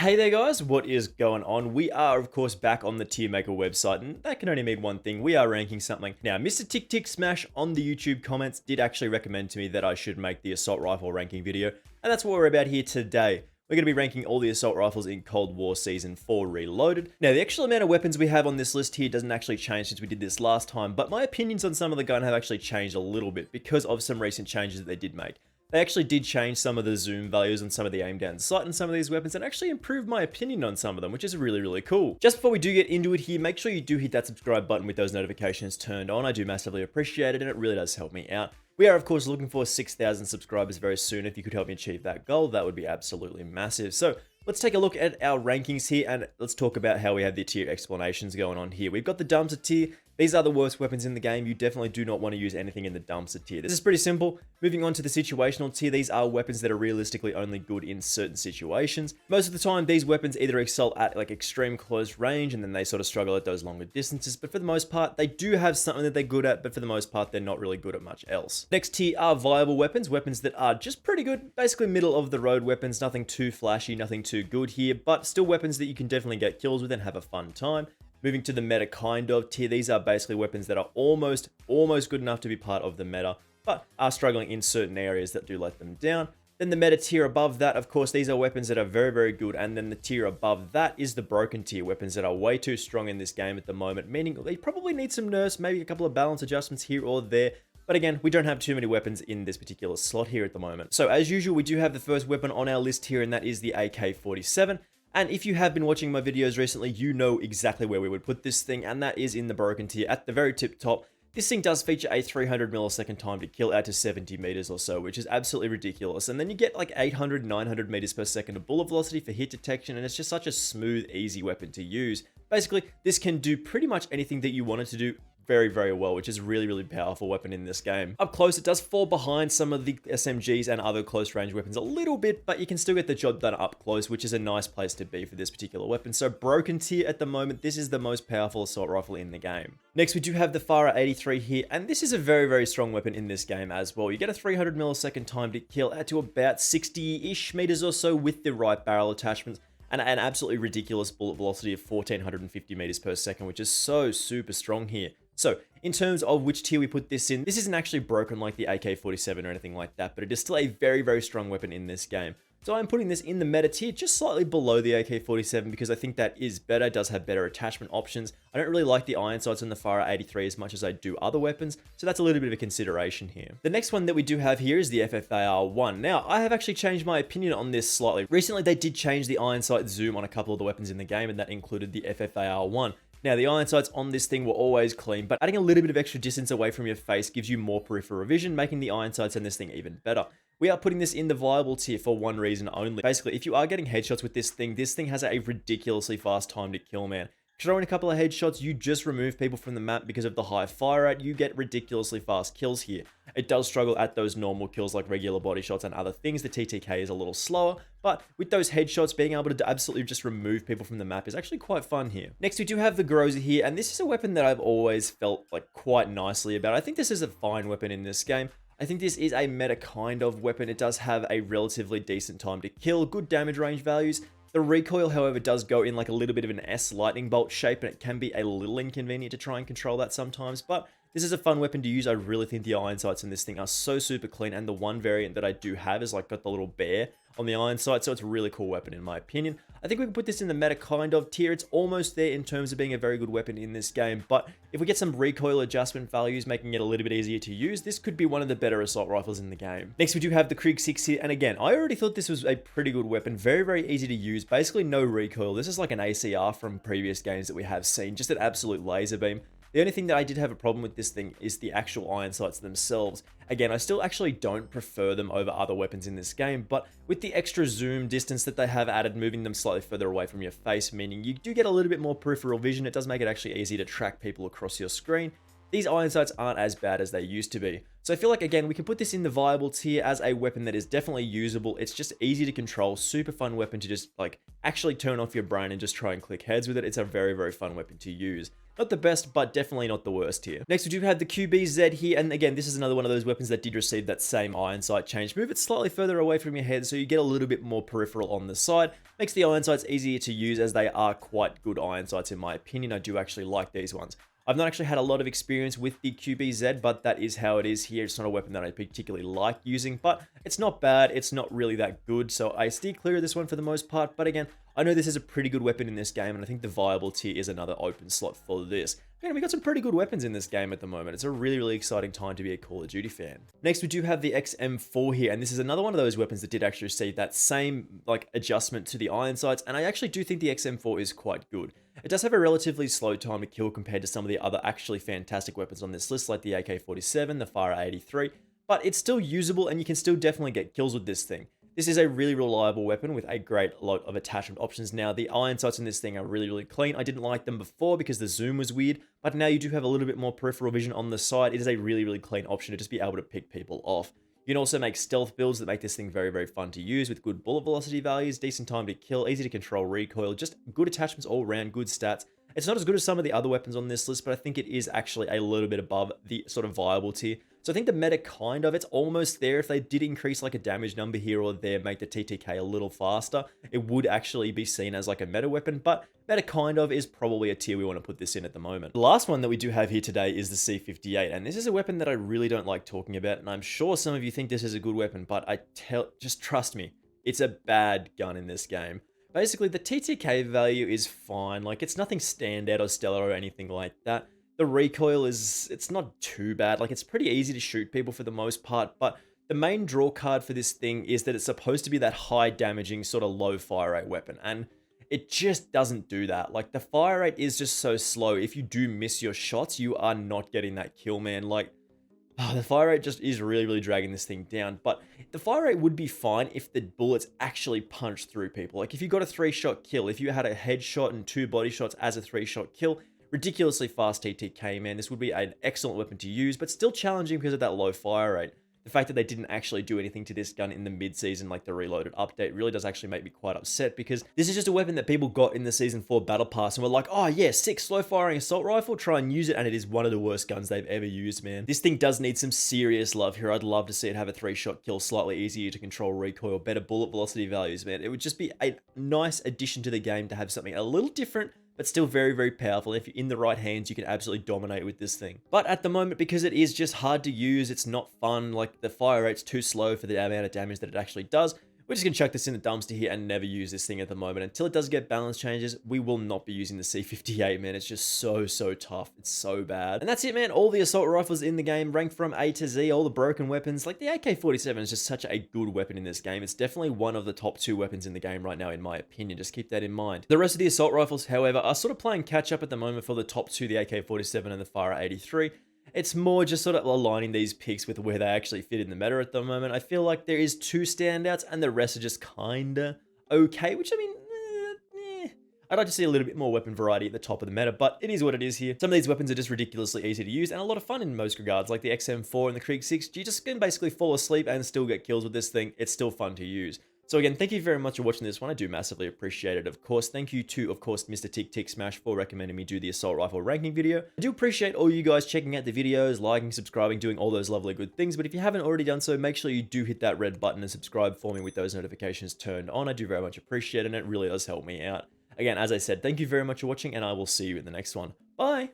Hey there guys, what is going on? We are of course back on the tier maker website, and that can only mean one thing: we are ranking something. Now Mr. Tick Tick Smash on the YouTube comments did actually recommend to me that I should make the assault rifle ranking video, and that's what we're about here today. We're going to be ranking all the assault rifles in Cold War Season 4 Reloaded. Now the actual amount of weapons we have on this list here doesn't actually change since we did this last time, but my opinions on some of the gun have actually changed a little bit because of some recent changes that they did make. They actually did change some of the zoom values and some of the aim down sight on some of these weapons and actually improved my opinion on some of them, which is really cool. Just before we do get into it here, make sure you do hit that subscribe button with those notifications turned on. I do massively appreciate it and it really does help me out. We are of course looking for 6,000 subscribers very soon. If you could help me achieve that goal, that would be absolutely massive. So let's take a look at our rankings here and let's talk about how we have the tier explanations going on here. We've got the dumpster tier. These are the worst weapons in the game. You definitely do not want to use anything in the dumpster tier. This is pretty simple. Moving on to the situational tier, these are weapons that are realistically only good in certain situations. Most of the time, these weapons either excel at like extreme close range and then they sort of struggle at those longer distances. But for the most part, they do have something that they're good at, but for the most part, they're not really good at much else. Next tier are viable weapons, weapons that are just pretty good, basically middle of the road weapons, nothing too flashy, nothing too good here, but still weapons that you can definitely get kills with and have a fun time. Moving to the meta kind of tier, these are basically weapons that are almost good enough to be part of the meta, but are struggling in certain areas that do let them down. Then the meta tier above that, of course, these are weapons that are very good, and then the tier above that is the broken tier, weapons that are way too strong in this game at the moment, meaning they probably need some nerfs, maybe a couple of balance adjustments here or there. But again, we don't have too many weapons in this particular slot here at the moment. So as usual, we do have the first weapon on our list here, and that is the AK-47. And if you have been watching my videos recently, you know exactly where we would put this thing, and that is in the broken tier at the very tip top. This thing does feature a 300 millisecond time to kill out to 70 meters or so, which is absolutely ridiculous. And then you get like 800, 900 meters per second of bullet velocity for hit detection, and it's just such a smooth, easy weapon to use. Basically, this can do pretty much anything that you want it to do very well, which is a really powerful weapon in this game. Up close, it does fall behind some of the SMGs and other close range weapons a little bit, but you can still get the job done up close, which is a nice place to be for this particular weapon. So broken tier at the moment, this is the most powerful assault rifle in the game. Next, we do have the FFAR 83 here, and this is a very strong weapon in this game as well. You get a 300 millisecond time to kill out to about 60-ish meters or so with the right barrel attachments, and an absolutely ridiculous bullet velocity of 1450 meters per second, which is so super strong here. So, in terms of which tier we put this in, this isn't actually broken like the AK-47 or anything like that, but it is still a very strong weapon in this game. So I'm putting this in the meta tier, just slightly below the AK-47 because I think that is better, it does have better attachment options. I don't really like the iron sights on the FFAR 83 as much as I do other weapons, so that's a little bit of a consideration here. The next one that we do have here is the FFAR 1. Now, I have actually changed my opinion on this slightly. Recently, they did change the iron sight zoom on a couple of the weapons in the game, and that included the FFAR 1. Now, the iron sights on this thing were always clean, but adding a little bit of extra distance away from your face gives you more peripheral vision, making the iron sights on this thing even better. We are putting this in the viable tier for one reason only. Basically, if you are getting headshots with this thing has a ridiculously fast time to kill, man. Throwing a couple of headshots, you just remove people from the map because of the high fire rate. You get ridiculously fast kills here. It does struggle at those normal kills like regular body shots and other things. The TTK is a little slower, but with those headshots, being able to absolutely just remove people from the map is actually quite fun here. Next, we do have the Groza here, and this is a weapon that I've always felt like quite nicely about. I think this is a fine weapon in this game. I think this is a meta kind of weapon. It does have a relatively decent time to kill, good damage range values. The recoil, however, does go in like a little bit of an S lightning bolt shape, and it can be a little inconvenient to try and control that sometimes, but this is a fun weapon to use. I really think the iron sights in this thing are so super clean, and the one variant that I do have is like got the little bear on the iron sight, so it's a really cool weapon in my opinion. I think we can put this in the meta kind of tier. It's almost there in terms of being a very good weapon in this game, but if we get some recoil adjustment values making it a little bit easier to use, this could be one of the better assault rifles in the game. Next, we do have the Krig 6 here, and again, I already thought this was a pretty good weapon. Very easy to use, basically no recoil. This is like an ACR from previous games that we have seen, just an absolute laser beam. The only thing that I did have a problem with this thing is the actual iron sights themselves. Again, I still actually don't prefer them over other weapons in this game, but with the extra zoom distance that they have added, moving them slightly further away from your face, meaning you do get a little bit more peripheral vision, it does make it actually easy to track people across your screen. these iron sights aren't as bad as they used to be. So I feel like, again, we can put this in the viable tier as a weapon that is definitely usable. It's just easy to control, super fun weapon to just like actually turn off your brain and just try and click heads with it. It's a very, very fun weapon to use. Not the best, but definitely not the worst here. Next, we do have the QBZ here, and again, this is another one of those weapons that did receive that same iron sight change. Move it slightly further away from your head so you get a little bit more peripheral on the side. Makes the iron sights easier to use as they are quite good iron sights in my opinion. I do actually like these ones. I've not actually had a lot of experience with the QBZ, but that is how it is here. It's not a weapon that I particularly like using, but it's not bad. It's not really that good, so I steer clear of this one for the most part. But again, I know this is a pretty good weapon in this game, and I think the viable tier is another open slot for this. Man, we got some pretty good weapons in this game at the moment. It's a really, really exciting time to be a Call of Duty fan. Next, we do have the XM4 here, and this is another one of those weapons that did actually receive that same like adjustment to the iron sights, and I actually do think the XM4 is quite good. It does have a relatively slow time to kill compared to some of the other actually fantastic weapons on this list, like the AK-47, the Fara 83, but it's still usable and you can still definitely get kills with this thing. This is a really reliable weapon with a great lot of attachment options. Now, the iron sights in this thing are really, really clean. I didn't like them before because the zoom was weird, but now you do have a little bit more peripheral vision on the side. It is a really, really clean option to just be able to pick people off. You can also make stealth builds that make this thing very, very fun to use with good bullet velocity values, decent time to kill, easy to control recoil, just good attachments all around, good stats. It's not as good as some of the other weapons on this list, but I think it is actually a little bit above the sort of viable tier. So I think the meta kind of, it's almost there. If they did increase like a damage number here or there, make the TTK a little faster, it would actually be seen as like a meta weapon, but meta kind of is probably a tier we want to put this in at the moment. The last one that we do have here today is the C58, and this is a weapon that I really don't like talking about, and I'm sure some of you think this is a good weapon, but just trust me, it's a bad gun in this game. Basically, the TTK value is fine, like it's nothing standout or stellar or anything like that. The recoil it's not too bad, like it's pretty easy to shoot people for the most part, but the main draw card for this thing is that it's supposed to be that high damaging sort of low fire rate weapon, and it just doesn't do that. Like the fire rate is just so slow. If you do miss your shots, you are not getting that kill, man. Like, the fire rate just is really, really dragging this thing down. But the fire rate would be fine if the bullets actually punch through people. Like if you got a 3-shot kill, if you had a headshot and 2 body shots as a 3-shot kill, ridiculously fast TTK, man. This would be an excellent weapon to use, but still challenging because of that low fire rate. The fact that they didn't actually do anything to this gun in the mid-season, like the Reloaded update, really does actually make me quite upset, because this is just a weapon that people got in the Season 4 Battle Pass and were like, oh yeah, sick, slow-firing assault rifle, try and use it, and it is one of the worst guns they've ever used, man. This thing does need some serious love here. I'd love to see it have a 3-shot kill, slightly easier to control recoil, better bullet velocity values, man. It would just be a nice addition to the game to have something a little different, but still very, very powerful. If you're in the right hands, you can absolutely dominate with this thing. But at the moment, because it is just hard to use, it's not fun, like the fire rate's too slow for the amount of damage that it actually does, we're just going to chuck this in the dumpster here and never use this thing at the moment. Until it does get balance changes, we will not be using the C58, man. It's just so, so tough. It's so bad. And that's it, man. All the assault rifles in the game, ranked from A to Z, all the broken weapons. Like the AK-47 is just such a good weapon in this game. It's definitely one of the top 2 weapons in the game right now, in my opinion. Just keep that in mind. The rest of the assault rifles, however, are sort of playing catch up at the moment for the top 2, the AK-47 and the Fara 83. It's more just sort of aligning these picks with where they actually fit in the meta at the moment. I feel like there is 2 standouts and the rest are just kinda okay, which I mean, I'd like to see a little bit more weapon variety at the top of the meta, but it is what it is here. Some of these weapons are just ridiculously easy to use and a lot of fun in most regards, like the XM4 and the Krig 6. You just can basically fall asleep and still get kills with this thing. It's still fun to use. So again, thank you very much for watching this one. I do massively appreciate it, of course. Thank you to, of course, Mr. Tick Tick Smash for recommending me do the assault rifle ranking video. I do appreciate all you guys checking out the videos, liking, subscribing, doing all those lovely good things. But if you haven't already done so, make sure you do hit that red button and subscribe for me with those notifications turned on. I do very much appreciate it, and it really does help me out. Again, as I said, thank you very much for watching, and I will see you in the next one. Bye!